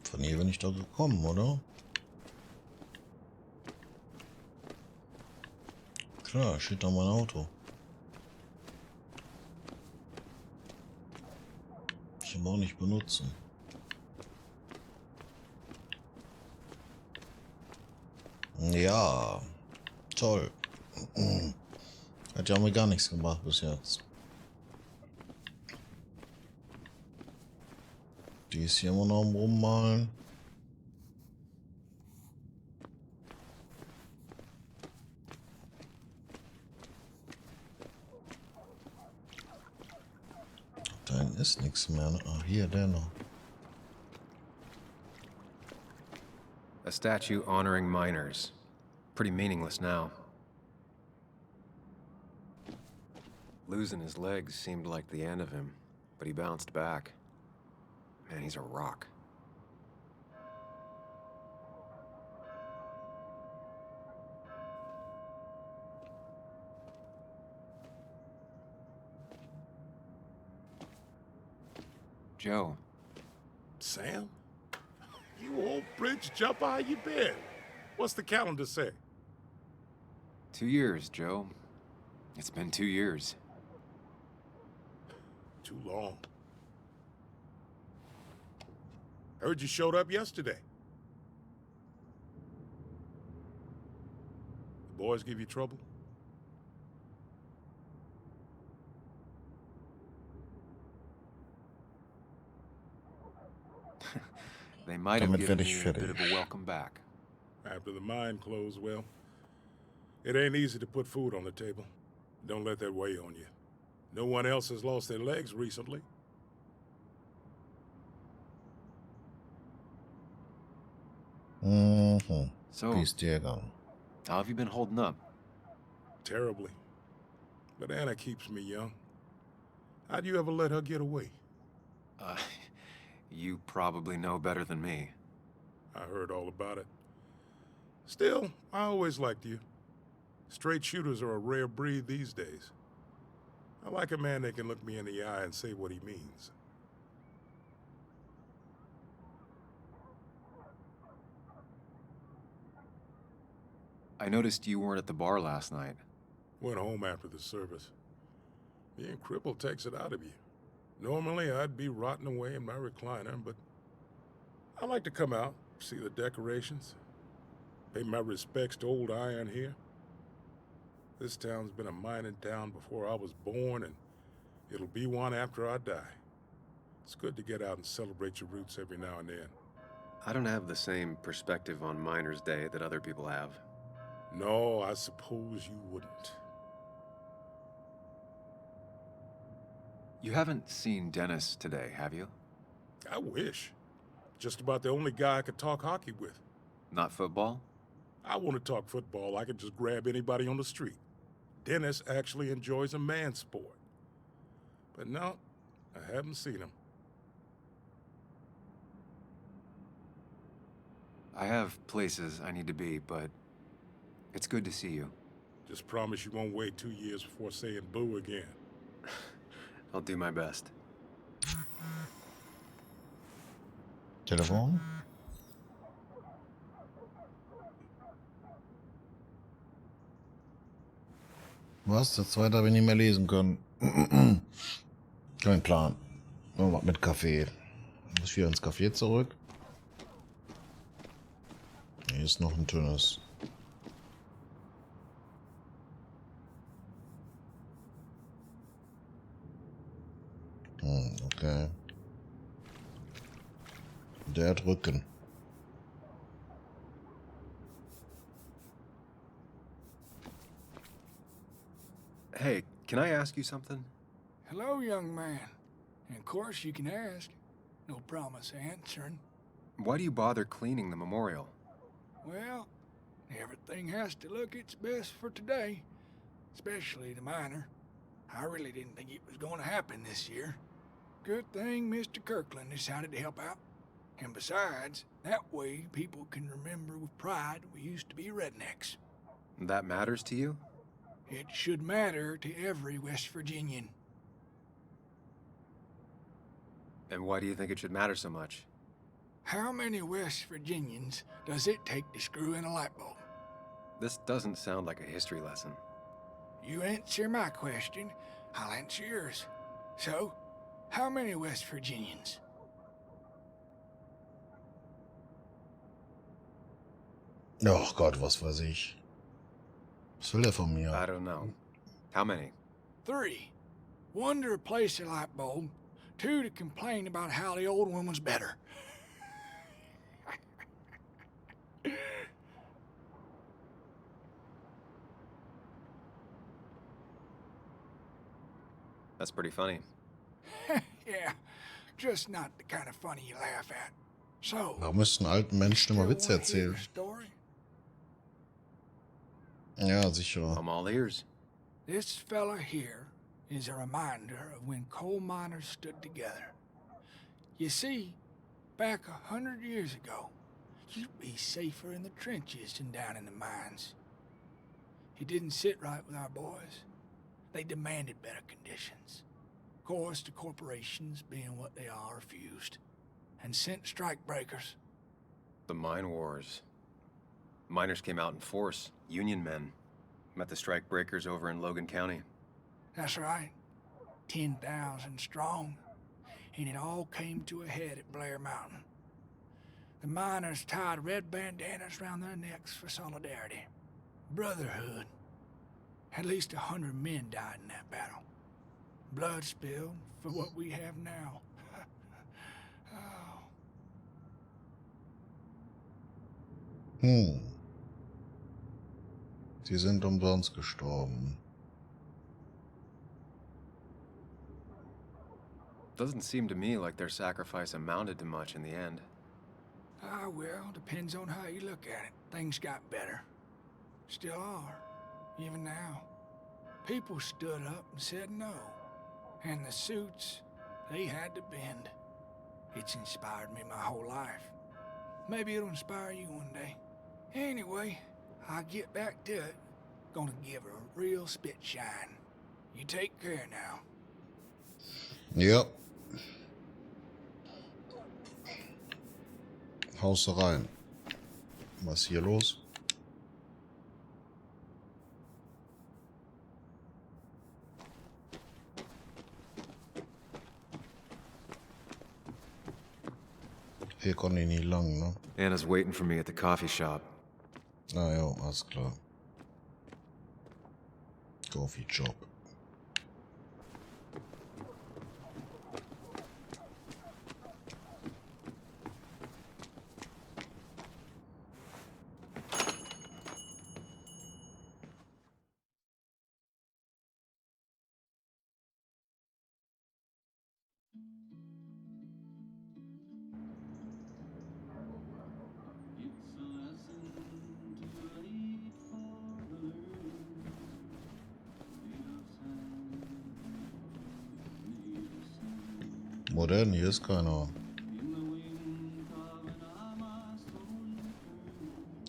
Von hier bin ich doch gekommen, oder? Klar, steht da mein Auto. Ich aber auch nicht benutzen. Ja, toll. Hat ja mir gar nichts gemacht bis jetzt. Die ist hier immer noch am Rummalen. Da hinten ist nichts mehr. Ne? Ah, hier, der noch. A statue honoring miners. Pretty meaningless now. Losing his legs seemed like the end of him, but he bounced back. Man, he's a rock. Joe. Sam? You old bridge jumper, how you been? What's the calendar say? 2 years, Joe. It's been 2 years. Too long. Heard you showed up yesterday. The boys give you trouble? They might have Damit given werde me ich a bit of fertig. a welcome back. After the mine closed, well, it ain't easy to put food on the table. Don't let that weigh on you. No one else has lost their legs recently. So, Wie ist dir gegangen? how have you been holding up? Terribly. But Anna keeps me young. How'd you ever let her get away? You probably know better than me. I heard all about it. Still, I always liked you. Straight shooters are a rare breed these days. I like a man that can look me in the eye and say what he means. I noticed you weren't at the bar last night. Went home after the service. Being crippled takes it out of you. Normally, I'd be rotting away in my recliner, but I like to come out, see the decorations, pay my respects to old iron here. This town's been a mining town before I was born, and it'll be one after I die. It's good to get out and celebrate your roots every now and then. I don't have the same perspective on Miners' Day that other people have. No, I suppose you wouldn't. You haven't seen Dennis today, have you? I wish. Just about the only guy I could talk hockey with. Not football? I want to talk football. I could just grab anybody on the street. Dennis actually enjoys a man's sport. But no, I haven't seen him. I have places I need to be, but it's good to see you. Just promise you won't wait 2 years before saying boo again. I'll do my best. Telefon? Was? Der zweite habe ich nicht mehr lesen können. Kein Plan. Nur was mit Kaffee. Muss wieder ins Café zurück. ist noch ein dünnes. Okay. Der hat Rücken. Hey, can I ask you something? Hello, young man. And of course you can ask. No promise answering. Why do you bother cleaning the memorial? Well, everything has to look its best for today. Especially the miner. I really didn't think it was going to happen this year. Good thing Mr. Kirkland decided to help out. And besides, that way people can remember with pride we used to be rednecks. That matters to you? It should matter to every West Virginian. And why do you think it should matter so much? How many West Virginians does it take to screw in a light bulb? This doesn't sound like a history lesson. You answer my question, I'll answer yours. So, how many West Virginians? Oh Gott, was weiß ich. Was will der von mir? I don't know. How many? 3. 1 to replace the light bulb. 2 to complain about how the old one was better. That's pretty funny. Yeah, just not the kind of funny you laugh at. So, Warum müssen alten Menschen immer Witze erzählen? Ja, sicher. I'm all ears. This fella here is a reminder of when coal miners stood together. You see, back 100 years ago, you'd be safer in the trenches than down in the mines. It didn't sit right with our boys. They demanded better conditions. Of course, the corporations, being what they are, refused and sent strikebreakers. The mine wars. Miners came out in force, Union men. Met the strikebreakers over in Logan County. That's right. 10,000 strong. And it all came to a head at Blair Mountain. The miners tied red bandanas around their necks for solidarity. Brotherhood. At least 100 men died in that battle. Blood spilled for what we have now. Oh. Sie sind umsonst gestorben. Doesn't seem to me like their sacrifice amounted to much in the end. Ah, well, depends on how you look at it. Things got better. Still are. Even now. People stood up and said no. And the suits, they had to bend. It's inspired me my whole life. Maybe it'll inspire you one day. Anyway, I'll get back to it. Gonna give her a real spit shine. You take care now. Ja. Haus rein. Was ist hier los? Hier konnte ich nicht lang, ne? Anna's waiting for me at the coffee shop. Ah ja, alles klar. Coffee Shop. Modern, hier ist keiner.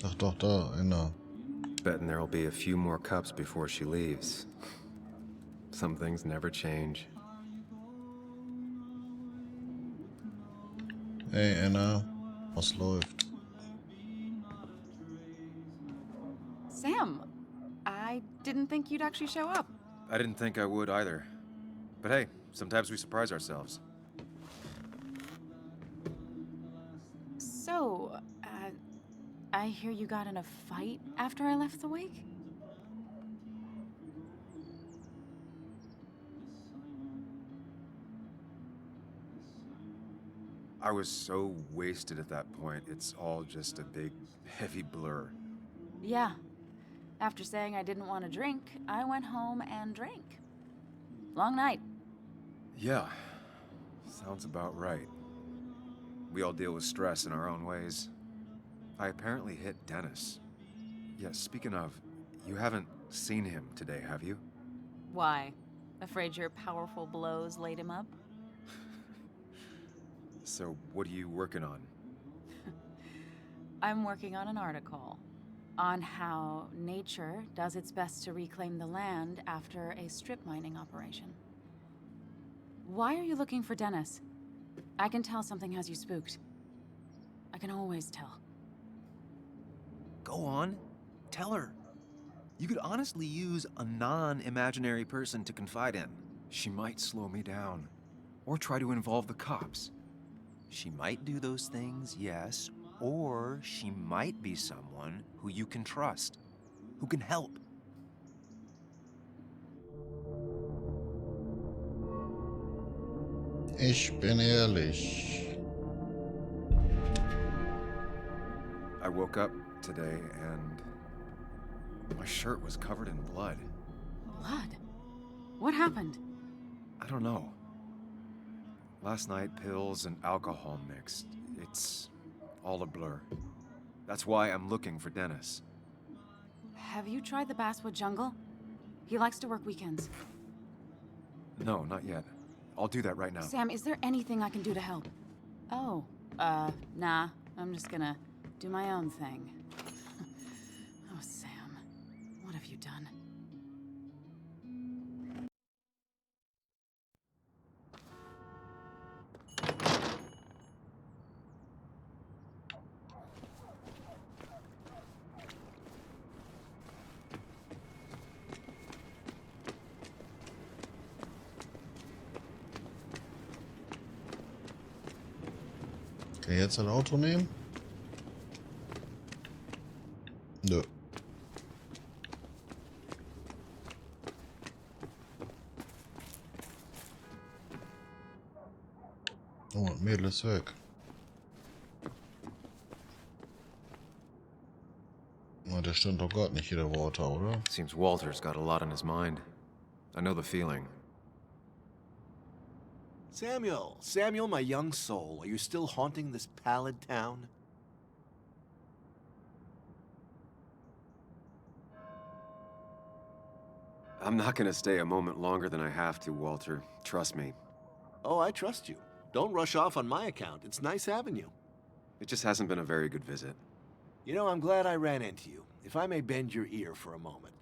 Ach doch, da, einer. Betting there'll be a few more cups before she leaves. Some things never change. Hey Anna, was läuft? Sam, I didn't think you'd actually show up. I didn't think I would either. But hey, sometimes we surprise ourselves. So, I hear you got in a fight after I left the wake? I was so wasted at that point, it's all just a big, heavy blur. Yeah. After saying I didn't want to drink, I went home and drank. Long night. Yeah, sounds about right. We all deal with stress in our own ways. I apparently hit Dennis. Yeah, speaking of, you haven't seen him today, have you? Why? Afraid your powerful blows laid him up? So, what are you working on? I'm working on an article on how nature does its best to reclaim the land after a strip mining operation. Why are you looking for Dennis? I can tell something has you spooked. I can always tell. Go on. Tell her. You could honestly use a non-imaginary person to confide in. She might slow me down, or try to involve the cops. She might do those things, yes, or she might be someone who you can trust, who can help. Ich bin ehrlich. I woke up today and my shirt was covered in blood. Blood? What happened? I don't know. Last night, pills and alcohol mixed. It's all a blur. That's why I'm looking for Dennis. Have you tried the Basswood Jungle? He likes to work weekends. No, not yet. I'll do that right now. Sam, is there anything I can do to help? Oh, nah. I'm just gonna do my own thing. Oh, Sam. What have you done? Kann ich jetzt ein Auto nehmen? Nö. Oh, und Mädel ist weg. Na, der stand doch gerade nicht hier, der Walter, oder? Seems Walter's got a lot on his mind. I know the feeling. Samuel, my young soul, are you still haunting this pallid town? I'm not gonna stay a moment longer than I have to, Walter. Trust me. Oh, I trust you. Don't rush off on my account. It's nice having you. It just hasn't been a very good visit. You know, I'm glad I ran into you. If I may bend your ear for a moment.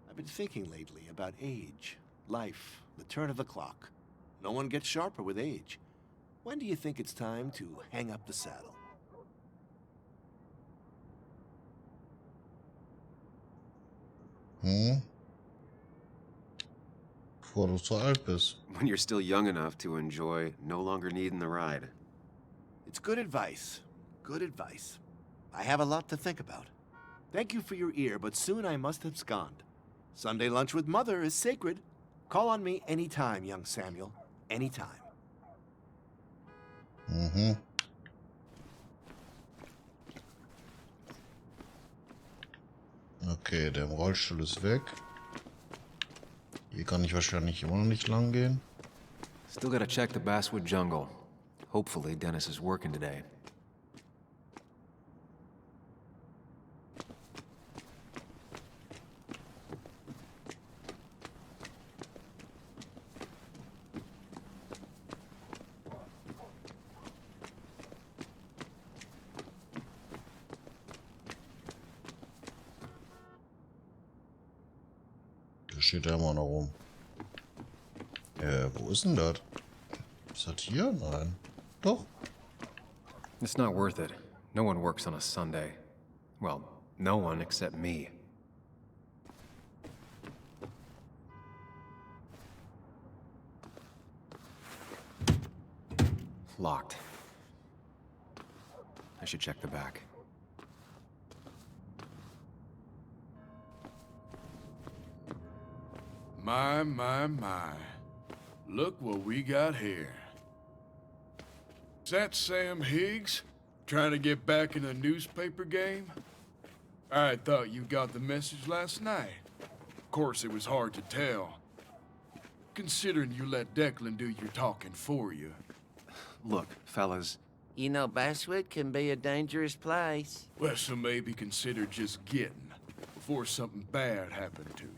I've been thinking lately about age, life, the turn of the clock. No one gets sharper with age. When do you think it's time to hang up the saddle? Bevor du zu alt bist. When you're still young enough to enjoy no longer needing the ride. It's good advice. Good advice. I have a lot to think about. Thank you for your ear, but soon I must abscond. Sunday lunch with Mother is sacred. Call on me anytime, young Samuel. Anytime. Okay, der im Rollstuhl ist weg. Hier kann ich wahrscheinlich immer noch nicht lang gehen. Still gotta check the Basswood Jungle. Hopefully Dennis is working today. Da steht er immer noch rum. Wo ist denn das? Ist das hier? Nein. Doch. It's not worth it. No one works on a Sunday. Well, no one except me. Locked. I should check the back. My. Look what we got here. Is that Sam Higgs? Trying to get back in the newspaper game? I thought you got the message last night. Of course, it was hard to tell, considering you let Declan do your talking for you. Look, fellas. You know, Basswood can be a dangerous place. Well, so maybe consider just getting before something bad happened to you.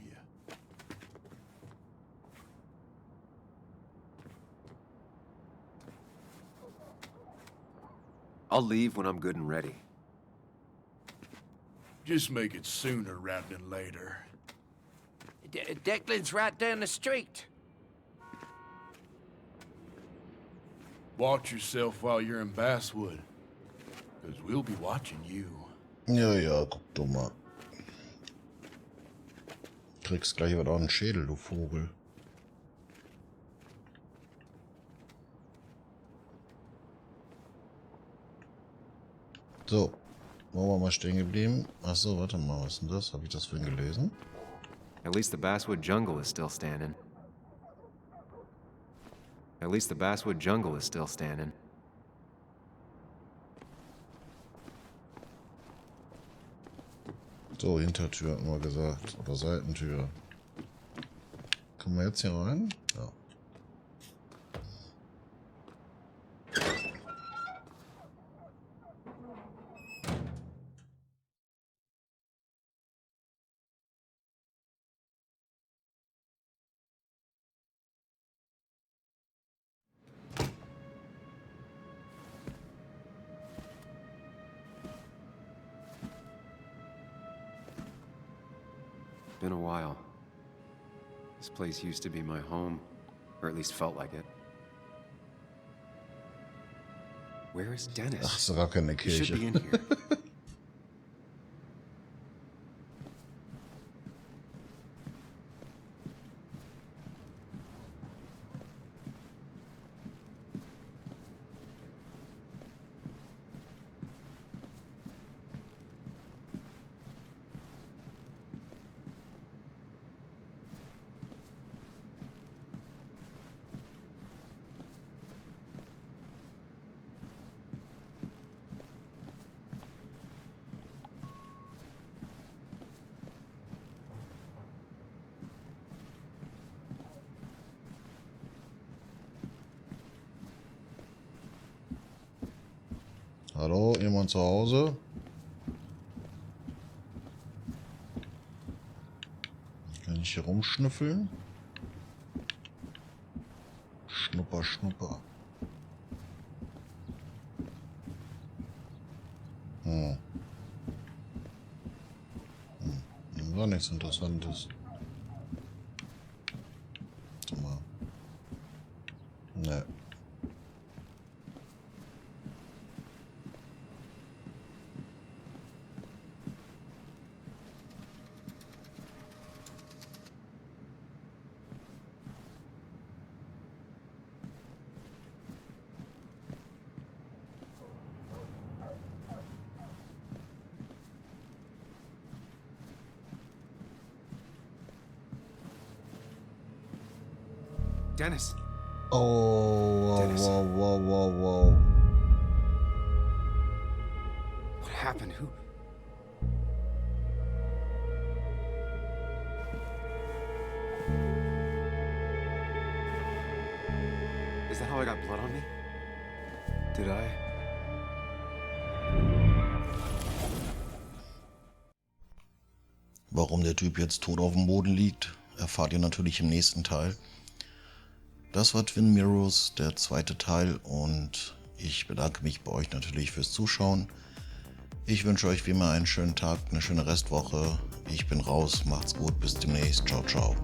I'll leave when I'm good and ready. Just make it sooner rather than later. Declan's right down the street. Watch yourself while you're in Basswood, because we'll be watching you. Ja, guck doch mal. Kriegst gleich wieder einen Schädel, du Vogel. So, wo waren wir mal stehen geblieben? Achso, warte mal, was ist denn das? Habe ich das vorhin gelesen? At least the Basswood jungle is still standing. At least the Basswood jungle is still standing. So, Hintertür hatten wir gesagt. Oder Seitentür. Kommen wir jetzt hier rein? Ja. Been a while. This place used to be my home, or at least felt like it. Where is Dennis? Ach, ist doch gar keine He should Kirche. be in here. Hallo, jemand zu Hause? Kann ich hier rumschnüffeln? Schnupper, Schnupper. War nichts Interessantes. Warte mal. Ne. Dennis. Oh, Dennis. whoa. What happened? Who? Is that how I got blood on me? Did I? Warum der Typ jetzt tot auf dem Boden liegt, erfahrt ihr natürlich im nächsten Teil. Das war Twin Mirrors, der zweite Teil, und ich bedanke mich bei euch natürlich fürs Zuschauen. Ich wünsche euch wie immer einen schönen Tag, eine schöne Restwoche. Ich bin raus, macht's gut, bis demnächst, ciao, ciao.